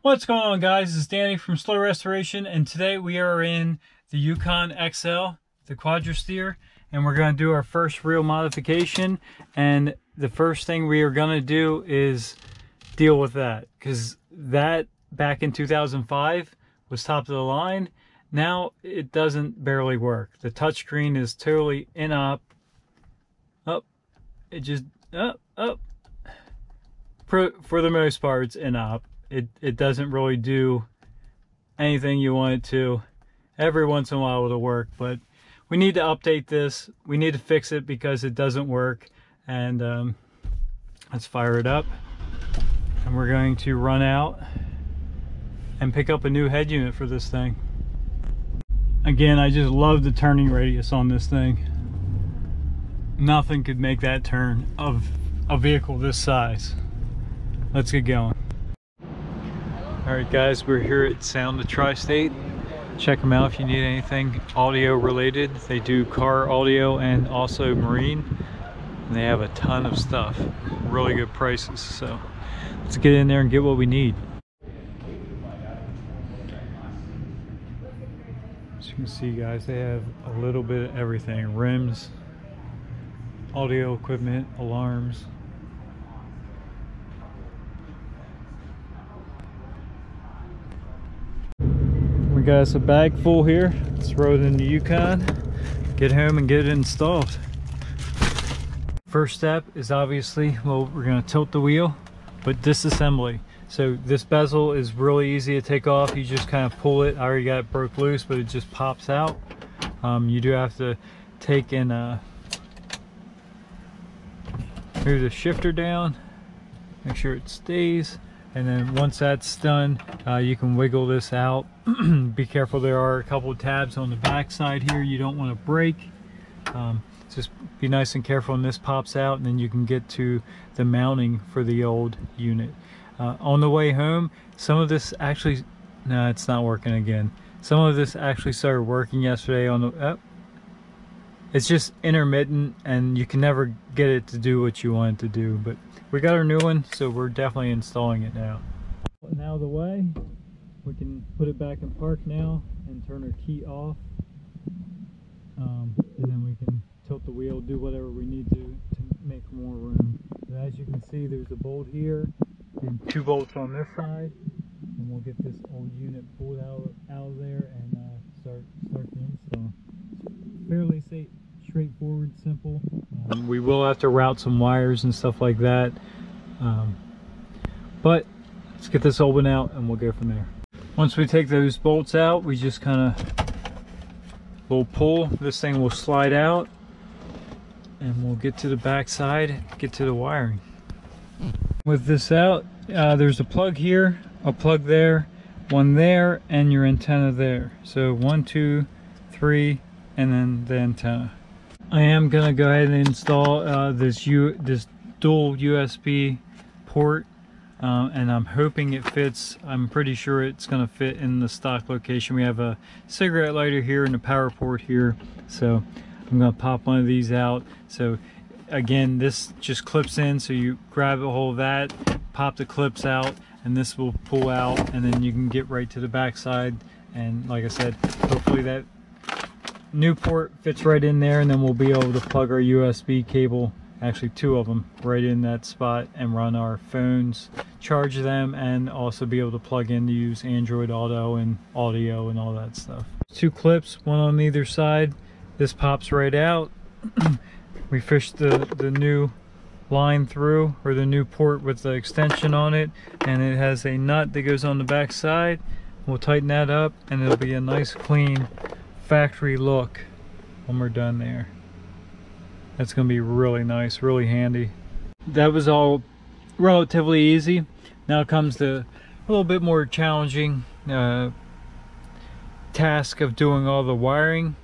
What's going on, guys? This is Danny from Slow Restoration, and today we are in the Yukon XL, the Quadrasteer, and we're going to do our first real modification. And the first thing we are going to do is deal with that, because that back in 2005 was top of the line. Now it doesn't barely work. The touchscreen is totally in-op. It just up. For the most part, it's in-op. It doesn't really do anything you want it to. Every once in a while it'll work, but we need to update this. We need to fix it because it doesn't work. And let's fire it up. And we're going to run out and pick up a new head unit for this thing. Again, I just love the turning radius on this thing. Nothing could make that turn of a vehicle this size. Let's get going. Alright guys, we're here at Sound the Tri-State. Check them out if you need anything audio related. They do car audio and also marine. And they have a ton of stuff. Really good prices. So let's get in there and get what we need. As you can see, guys, they have a little bit of everything. Rims, audio equipment, alarms. We got us a bag full here. Let's throw it in the Yukon, get home and get it installed. First step is obviously, well, we're going to tilt the wheel, but disassembly. So this bezel is really easy to take off. You just kind of pull it. I already got it broke loose, but it just pops out. You do have to take and move the shifter down, make sure it stays. And then once that's done, you can wiggle this out. Be careful, there are a couple of tabs on the back side here you don't want to break. Just be nice and careful when this pops out, and then you can get to the mounting for the old unit. On the way home, some of this actually, no, it's not working again. Some of this actually started working yesterday on the, it's just intermittent and you can never get it to do what you want it to do, but we got our new one, so we're definitely installing it now. Now the way, we can put it back in park now and turn our key off, and then we can tilt the wheel, do whatever we need to make more room. But as you can see, there's a bolt here and 2 bolts on this side, and we'll get this old unit pulled out of there and start the install. Fairly straightforward, simple. We will have to route some wires and stuff like that, but let's get this old one out and we'll go from there. Once we take those bolts out, we just kind of will pull. This thing will slide out and we'll get to the back side, get to the wiring. With this out, there's a plug here, a plug there, one there, and your antenna there. So 1, 2, 3, and then the antenna. I am gonna go ahead and install this dual USB port, and I'm hoping it fits. I'm pretty sure it's gonna fit in the stock location. We have a cigarette lighter here and a power port here, so I'm gonna pop one of these out. So again, this just clips in, so you grab a hold of that, pop the clips out, and this will pull out, and then you can get right to the back side. And like I said, hopefully that new port fits right in there, and then we'll be able to plug our USB cable, actually 2 of them, right in that spot and run our phones, charge them, and also be able to plug in to use Android Auto and audio and all that stuff. 2 clips, one on either side. This pops right out. We fish the new line through, or the new port with the extension on it, and it has a nut that goes on the back side. We'll tighten that up and it'll be a nice clean factory look when we're done there. That's going to be really nice, really handy. That was all relatively easy. Now comes the a little bit more challenging task of doing all the wiring.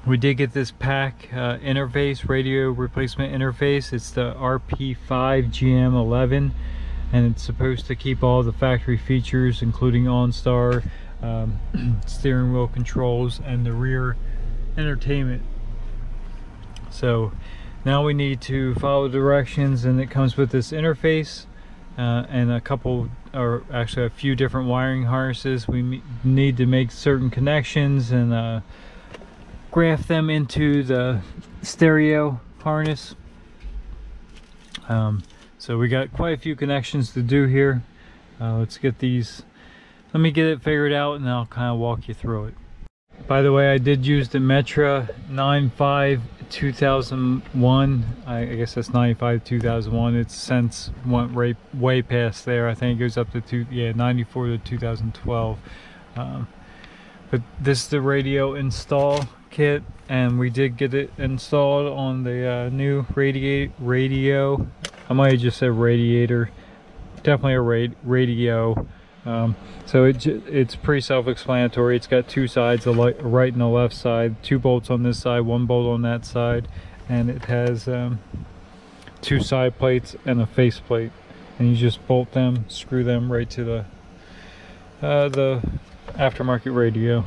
We did get this pack interface, radio replacement interface. It's the RP5 GM11, and it's supposed to keep all the factory features, including OnStar, steering wheel controls, and the rear entertainment. So now we need to follow directions, and it comes with this interface and a couple or actually a few different wiring harnesses. We need to make certain connections and graft them into the stereo harness. So we got quite a few connections to do here. Let's get these, let me get it figured out and I'll kind of walk you through it. By the way, I did use the Metra 95 2001. I guess that's 95 2001. It's since went way past there. I think it goes up to 94 to 2012. But this is the radio install kit, and we did get it installed on the new radio. I might have just said radiator. Definitely a radio. So it's pretty self-explanatory. It's got two sides, a right and a left side, 2 bolts on this side, 1 bolt on that side, and it has 2 side plates and a face plate, and you just bolt them, screw them right to the aftermarket radio.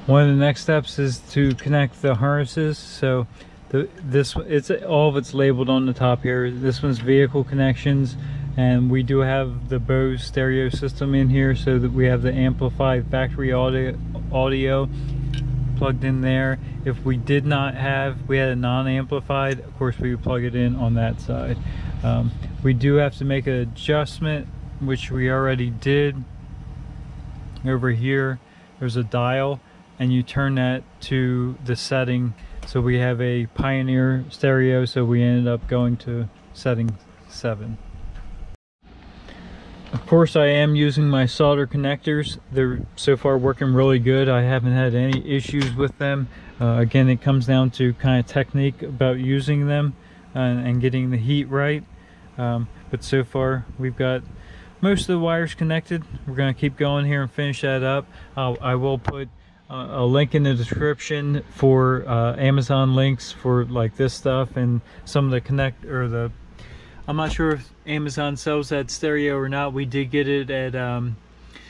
One of the next steps is to connect the harnesses. So it's all of it's labeled on the top here. This one's vehicle connections. And we do have the Bose stereo system in here, so that we have the amplified factory audio plugged in there. If we did not have, we had a non-amplified, of course we would plug it in on that side. We do have to make an adjustment, which we already did. Over here there's a dial, and you turn that to the setting. So we have a Pioneer stereo, so we ended up going to setting 7. Of course, I am using my solder connectors. They're so far working really good. I haven't had any issues with them. Again, it comes down to kind of technique about using them and getting the heat right. But so far, we've got most of the wires connected. We're going to keep going here and finish that up. I will put a link in the description for Amazon links for like this stuff and some of the I'm not sure if Amazon sells that stereo or not. We did get it at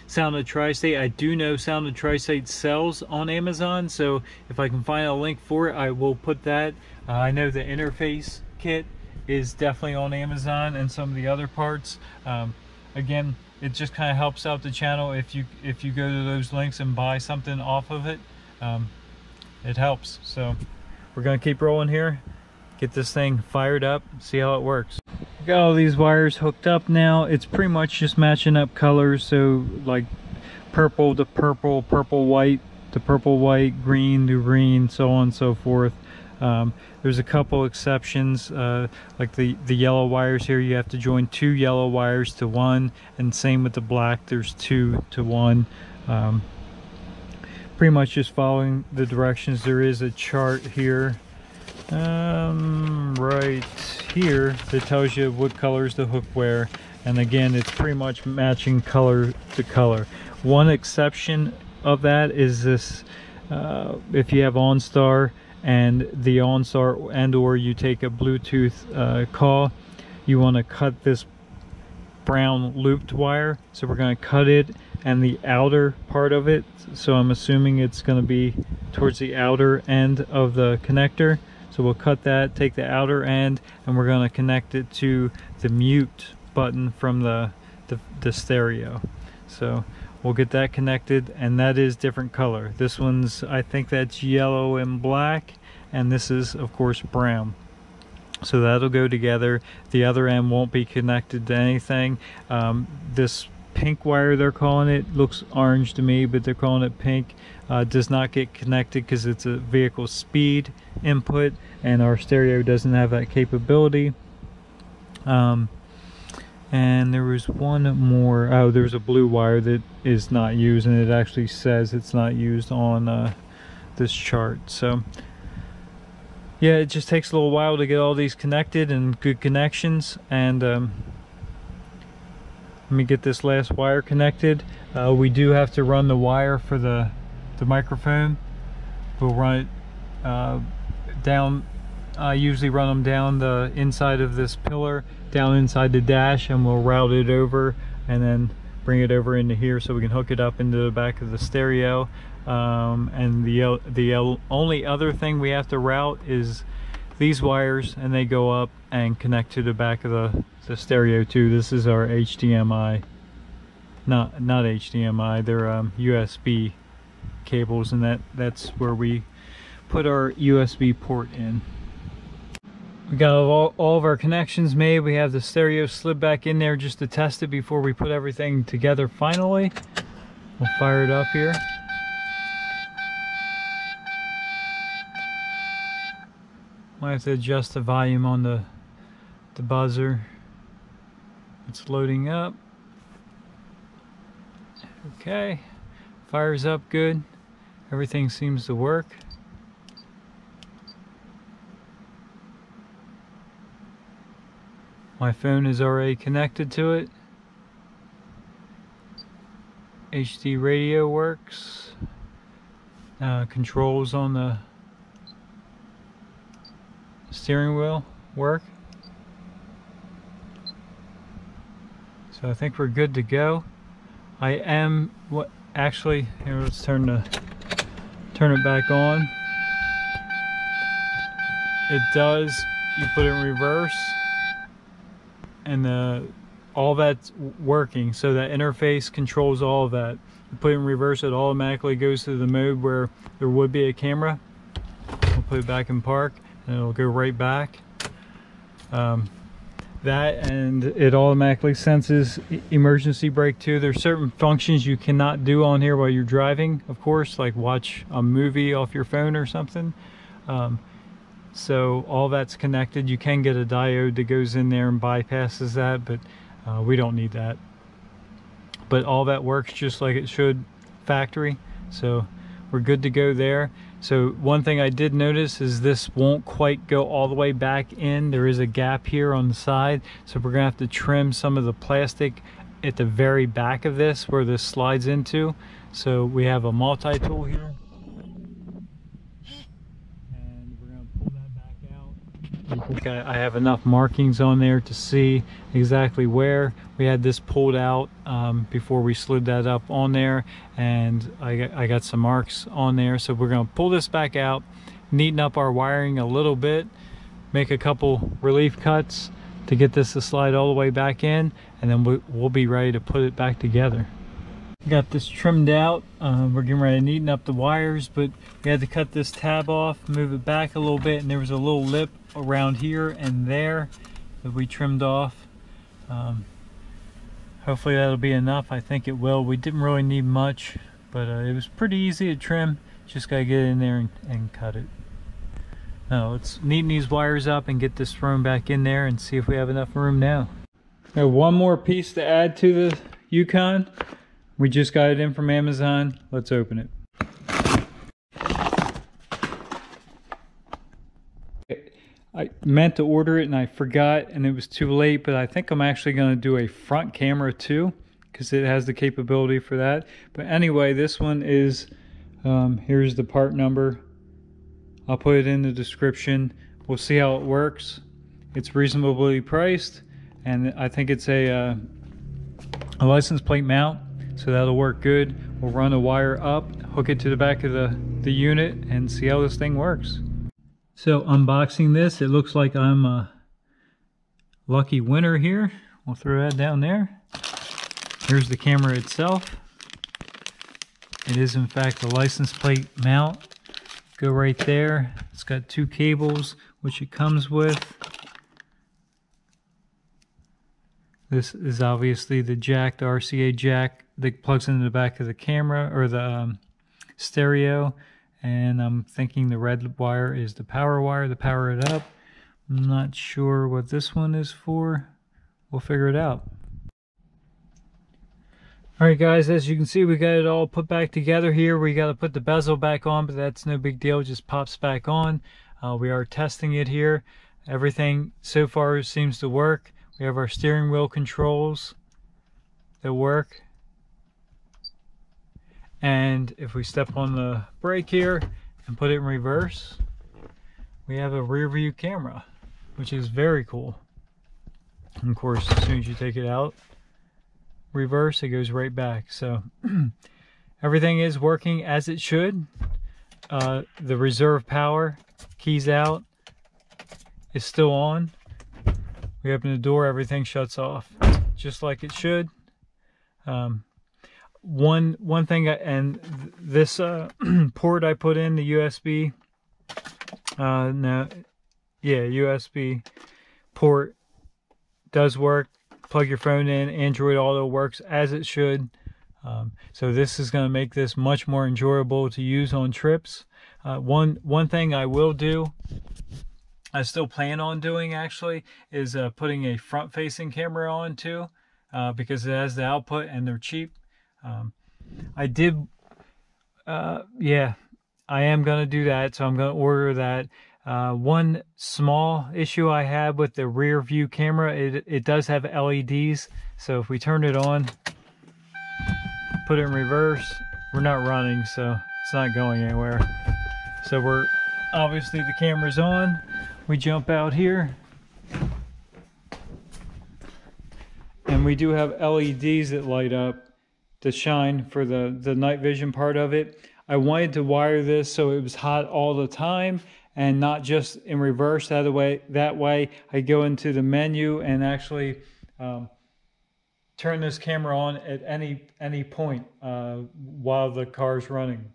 Sound of Tri-State. I do know Sound of Tri-State sells on Amazon, so if I can find a link for it, I will put that. I know the interface kit is definitely on Amazon and some of the other parts. Again, it just kind of helps out the channel if you go to those links and buy something off of it. It helps. So we're gonna keep rolling here, get this thing fired up, see how it works. Got all these wires hooked up now. It's pretty much just matching up colors, so like purple to purple, purple white to purple white, green to green, so on and so forth. There's a couple exceptions, like the yellow wires here. You have to join 2 yellow wires to 1, and same with the black, there's 2 to 1. Pretty much just following the directions. There is a chart here right here that tells you what colors the hook wear, and again, it's pretty much matching color to color. One exception of that is this, if you have OnStar and the OnStar and or you take a Bluetooth call, you want to cut this brown looped wire. So we're going to cut it and the outer part of it, so I'm assuming it's going to be towards the outer end of the connector. So we'll cut that, take the outer end, and we're going to connect it to the mute button from the stereo. So we'll get that connected, and that is different color. This one's, I think that's yellow and black, and this is of course brown. So that'll go together. The other end won't be connected to anything. This pink wire, they're calling it, looks orange to me, but they're calling it pink. Does not get connected because it's a vehicle speed input, and our stereo doesn't have that capability. And there was one more. Oh, there's a blue wire that is not used, and it actually says it's not used on this chart. So yeah, it just takes a little while to get all these connected and good connections. And let me get this last wire connected. We do have to run the wire for the microphone. We'll run it down. I usually run them down the inside of this pillar, down inside the dash, and we'll route it over and then bring it over into here so we can hook it up into the back of the stereo. And the only other thing we have to route is these wires, and they go up and connect to the back of the stereo too. This is our HDMI not HDMI, they're USB cables, and that's where we put our USB port in. We got all of our connections made. We have the stereo slid back in there just to test it before we put everything together finally. We'll fire it up here. Might have to adjust the volume on the buzzer. It's loading up. Okay, fires up good. Everything seems to work. My phone is already connected to it. HD radio works. Controls on the steering wheel work. So I think we're good to go. I am actually here. Let's turn it back on. It does. You put it in reverse, and all that's working. So that interface controls all of that. You put it in reverse, it automatically goes to the mode where there would be a camera. We'll put it back in park, and it'll go right back. That, and it automatically senses emergency brake too. There's certain functions you cannot do on here while you're driving, of course, like watch a movie off your phone or something. So all that's connected. You can get a diode that goes in there and bypasses that, but we don't need that. But all that works just like it should factory, so we're good to go there. So one thing I did notice is this won't quite go all the way back in. There is a gap here on the side, so we're gonna have to trim some of the plastic at the very back of this where this slides into. So we have a multi-tool here, and we're gonna pull that back out. I think I have enough markings on there to see exactly where. We had this pulled out before we slid that up on there, and I got some marks on there. So we're going to pull this back out, neaten up our wiring a little bit, make a couple relief cuts to get this to slide all the way back in, and then we'll be ready to put it back together. Got this trimmed out. We're getting ready to neaten up the wires, but we had to cut this tab off, move it back a little bit, and there was a little lip around here and there that we trimmed off. Hopefully that'll be enough. I think it will. We didn't really need much, but it was pretty easy to trim. Just gotta get in there and cut it. Now let's neaten these wires up and get this thrown back in there and see if we have enough room now. Now one more piece to add to the Yukon. We just got it in from Amazon. Let's open it. I meant to order it and I forgot, and it was too late, but I think I'm actually going to do a front camera too, because it has the capability for that. But anyway, this one is, here's the part number. I'll put it in the description. We'll see how it works. It's reasonably priced, and I think it's a license plate mount, so that'll work good. We'll run a wire up, hook it to the back of the unit, and see how this thing works. So unboxing this, it looks like I'm a lucky winner here. We'll throw that down there. Here's the camera itself. It is in fact a license plate mount. Go right there. It's got two cables, which it comes with. This is obviously the jack, the RCA jack that plugs into the back of the camera, or the stereo. And I'm thinking the red wire is the power wire to power it up. I'm not sure what this one is for. We'll figure it out. Alright guys, as you can see, we got it all put back together here. We got to put the bezel back on, but that's no big deal. It just pops back on. We are testing it here. Everything so far seems to work. We have our steering wheel controls that work. And if we step on the brake here and put it in reverse, we have a rear view camera, which is very cool. And of course, as soon as you take it out, reverse, it goes right back. So everything is working as it should. The reserve power, keys out, is still on. We open the door, everything shuts off just like it should. one thing, and this port I put in, the USB, USB port does work. Plug your phone in, Android Auto works as it should. So this is going to make this much more enjoyable to use on trips. One thing I will do, I still plan on doing actually, is putting a front-facing camera on too, because it has the output and they're cheap. I am going to do that, so I'm going to order that. One small issue I have with the rear view camera, it does have LEDs, so if we turn it on, put it in reverse, we're not running, so it's not going anywhere. So we're, obviously the camera's on, we jump out here, and we do have LEDs that light up to shine for the night vision part of it. I wanted to wire this so it was hot all the time and not just in reverse. That way I go into the menu and actually turn this camera on at any point while the car's running.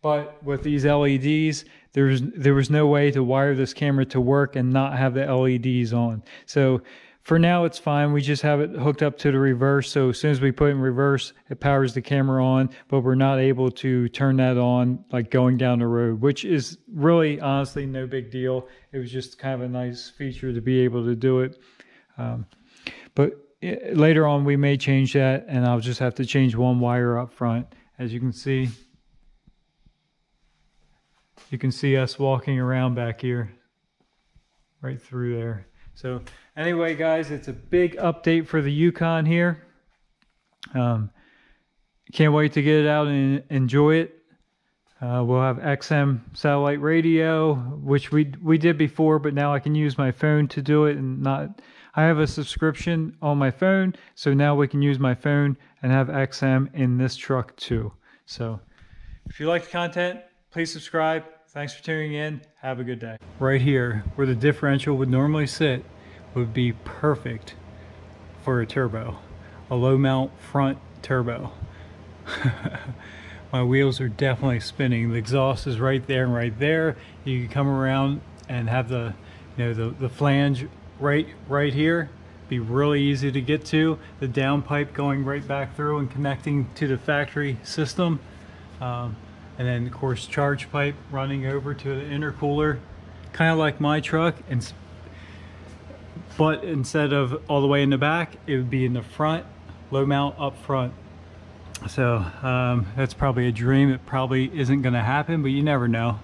But with these LEDs, there was no way to wire this camera to work and not have the LEDs on. So for now, it's fine. We just have it hooked up to the reverse. So as soon as we put it in reverse, it powers the camera on, but we're not able to turn that on like going down the road, which is really, honestly, no big deal. It was just kind of a nice feature to be able to do it. But later on, we may change that, and I'll just have to change one wire up front. As you can see us walking around back here, right through there. So anyway, guys, it's a big update for the Yukon here. Can't wait to get it out and enjoy it. We'll have XM satellite radio, which we did before, but now I can use my phone to do it, and not. I have a subscription on my phone, so now we can use my phone and have XM in this truck too. So if you like the content, please subscribe. Thanks for tuning in. Have a good day. Right here, where the differential would normally sit, would be perfect for a turbo. A low mount front turbo. My wheels are definitely spinning. The exhaust is right there and right there. You can come around and have the flange right here. Be really easy to get to. The downpipe going right back through and connecting to the factory system. And then of course charge pipe running over to the intercooler, kind of like my truck, but instead of all the way in the back, it would be in the front, low mount up front. So that's probably a dream. It probably isn't going to happen, but you never know.